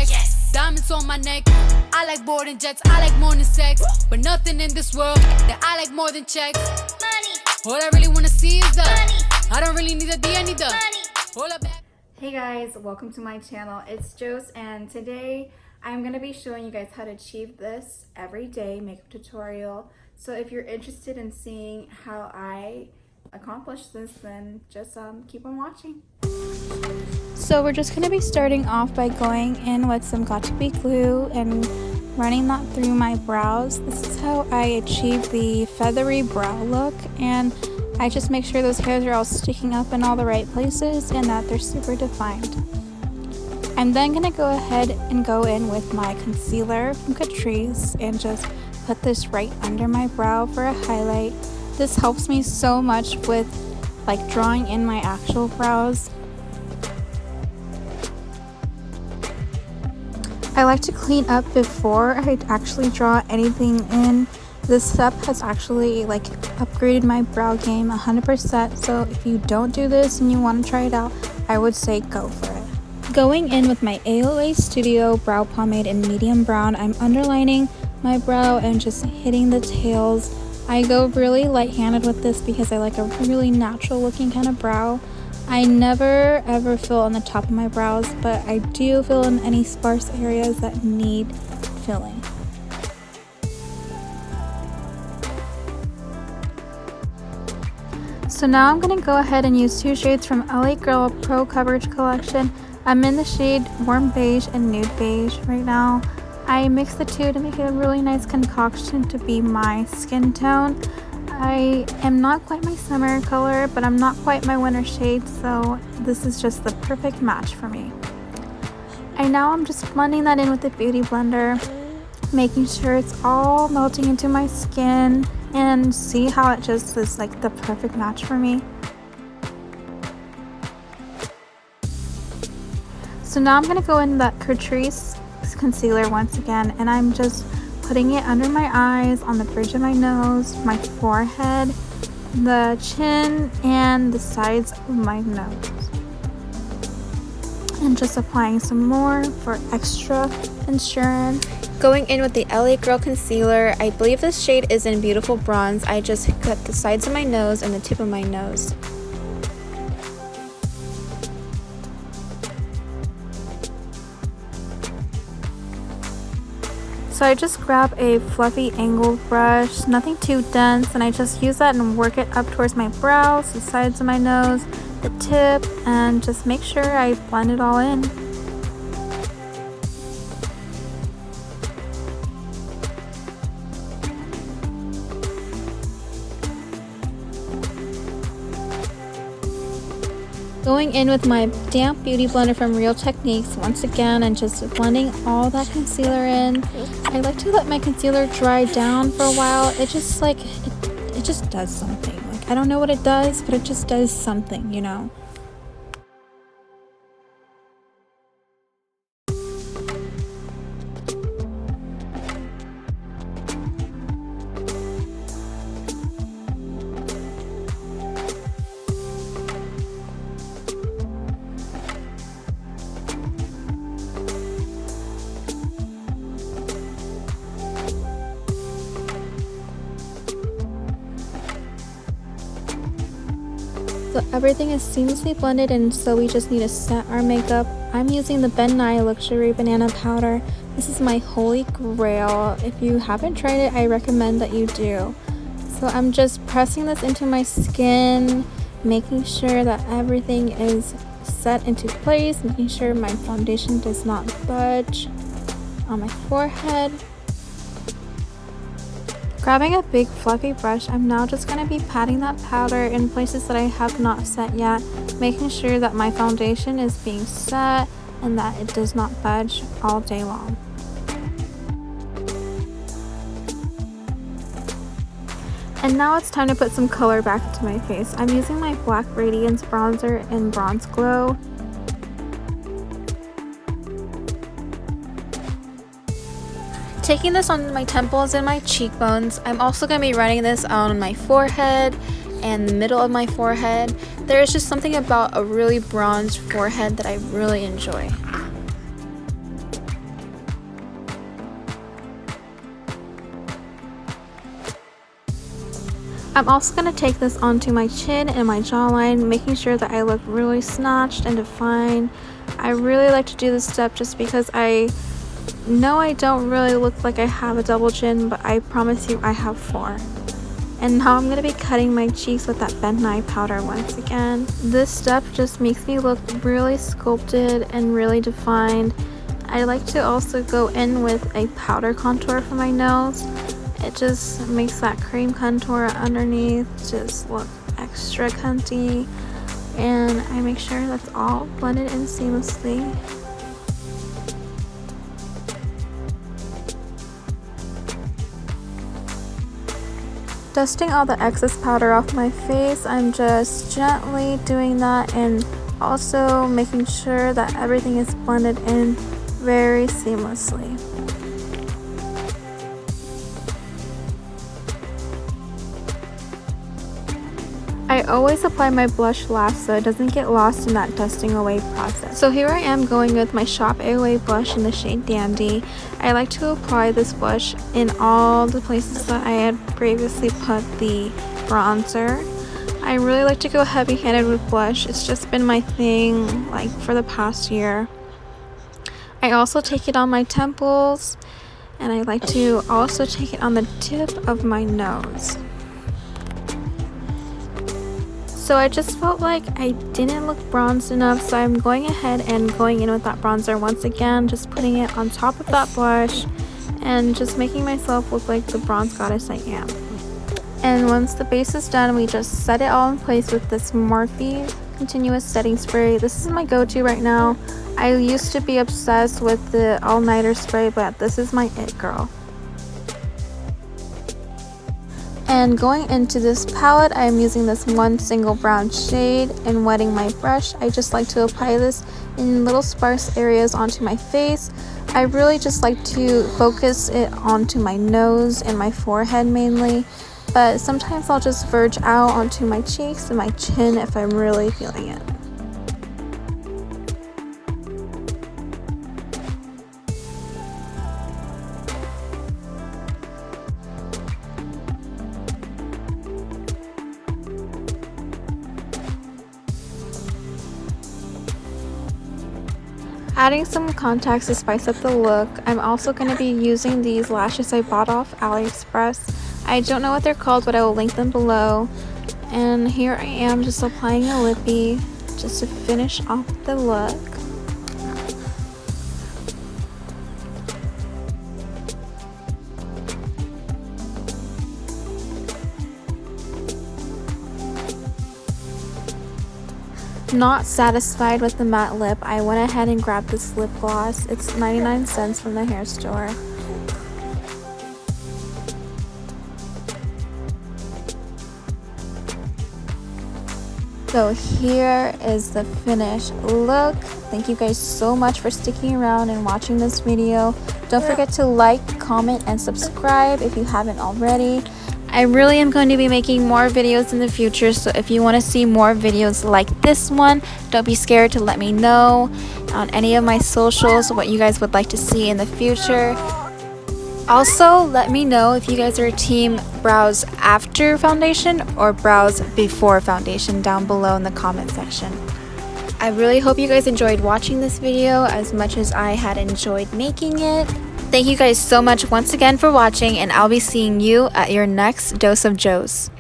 checks. Yes. Diamonds on my neck. I like boarding jets, I like more than sex. But nothing in this world that I like more than checks. Money. All I really wanna see is the money. I don't really need a D, I need the money. All I back. Hey guys, welcome to my channel. It's Jose, and today I'm going to be showing you guys how to achieve this everyday makeup tutorial. So if you're interested in seeing how I accomplish this, then just keep on watching. So we're just going to be starting off by going in with some Got2b glue and running that through my brows. This is how I achieve the feathery brow look, and I just make sure those hairs are all sticking up in all the right places and that they're super defined. I'm then going to go ahead and go in with my concealer from Catrice and just put this right under my brow for a highlight. This helps me so much with like drawing in my actual brows. I like to clean up before I actually draw anything in. This step has actually like upgraded my brow game 100%, so if you don't do this and you want to try it out, I would say go for it. Going in with my AOA Studio brow pomade in medium brown, I'm underlining my brow and just hitting the tails. I go really light-handed with this because I like a really natural looking kind of brow. I never ever fill on the top of my brows, but I do fill in any sparse areas that need filling. So now I'm going to go ahead and use two shades from LA Girl Pro Coverage Collection. I'm in the shade Warm Beige and Nude Beige right now. I mix the two to make it a really nice concoction to be my skin tone. I am not quite my summer color, but I'm not quite my winter shade, so this is just the perfect match for me. I'm just blending that in with the Beauty Blender, making sure it's all melting into my skin, and see how it just is like the perfect match for me. So now I'm going to go in that Catrice concealer once again, and I'm just putting it under my eyes, on the bridge of my nose, my forehead, the chin, and the sides of my nose. And just applying some more for extra insurance. Going in with the LA Girl concealer, I believe this shade is in Beautiful Bronze. I just cut the sides of my nose and the tip of my nose. So I just grab a fluffy angled brush, nothing too dense, and I just use that and work it up towards my brows, the sides of my nose, the tip, and just make sure I blend it all in. Going in with my damp beauty blender from Real Techniques once again and just blending all that concealer in. I like to let my concealer dry down for a while. It just like, it just does something. Like, I don't know what it does, but it just does something, you know. So everything is seamlessly blended, and so we just need to set our makeup. I'm using the Ben Nye Luxury Banana Powder. This is my holy grail. If you haven't tried it, I recommend that you do. So I'm just pressing this into my skin, making sure that everything is set into place, making sure my foundation does not budge on my forehead. Grabbing a big fluffy brush, I'm now just going to be patting that powder in places that I have not set yet, making sure that my foundation is being set and that it does not budge all day long. And now it's time to put some color back into my face. I'm using my Black Radiance bronzer in Bronze Glow. Taking this on my temples and my cheekbones. I'm also going to be running this on my forehead and the middle of my forehead. There is just something about a really bronzed forehead that I really enjoy. I'm also going to take this onto my chin and my jawline, making sure that I look really snatched and defined. I really like to do this step just because I know I don't really look like I have a double chin, but I promise you I have 4. And now I'm going to be cutting my cheeks with that Ben Nye powder once again. This step just makes me look really sculpted and really defined. I like to also go in with a powder contour for my nose. It just makes that cream contour underneath just look extra cunty, and I make sure that's all blended in seamlessly. Dusting all the excess powder off my face, I'm just gently doing that and also making sure that everything is blended in very seamlessly. I always apply my blush last so it doesn't get lost in that dusting away process. So here I am going with my Shop AOA blush in the shade Dandy. I like to apply this blush in all the places that I had previously put the bronzer. I really like to go heavy-handed with blush. It's just been my thing like for the past year. I also take it on my temples, and I like to also take it on the tip of my nose. So I just felt like I didn't look bronzed enough, so I'm going ahead and going in with that bronzer once again, just putting it on top of that blush and just making myself look like the bronze goddess I am. And once the base is done, we just set it all in place with this Morphe Continuous Setting Spray. This is my go-to right now. I used to be obsessed with the all-nighter spray, but this is my it girl. And going into this palette, I'm using this one single brown shade and wetting my brush. I just like to apply this in little sparse areas onto my face. I really just like to focus it onto my nose and my forehead mainly, but sometimes I'll just verge out onto my cheeks and my chin if I'm really feeling it. Adding some contacts to spice up the look. I'm also going to be using these lashes I bought off AliExpress. I don't know what they're called, but I will link them below. And here I am just applying a lippy just to finish off the look. Not satisfied with the matte lip, I went ahead and grabbed this lip gloss. It's 99 cents from the hair store. So here is the finished look. Thank you guys so much for sticking around and watching this video. Don't forget to like, comment, and subscribe if you haven't already. I really am going to be making more videos in the future, so if you want to see more videos like this one, don't be scared to let me know on any of my socials what you guys would like to see in the future. Also, let me know if you guys are team brows after foundation or brows before foundation down below in the comment section. I really hope you guys enjoyed watching this video as much as I had enjoyed making it. Thank you guys so much once again for watching, and I'll be seeing you at your next dose of Joes.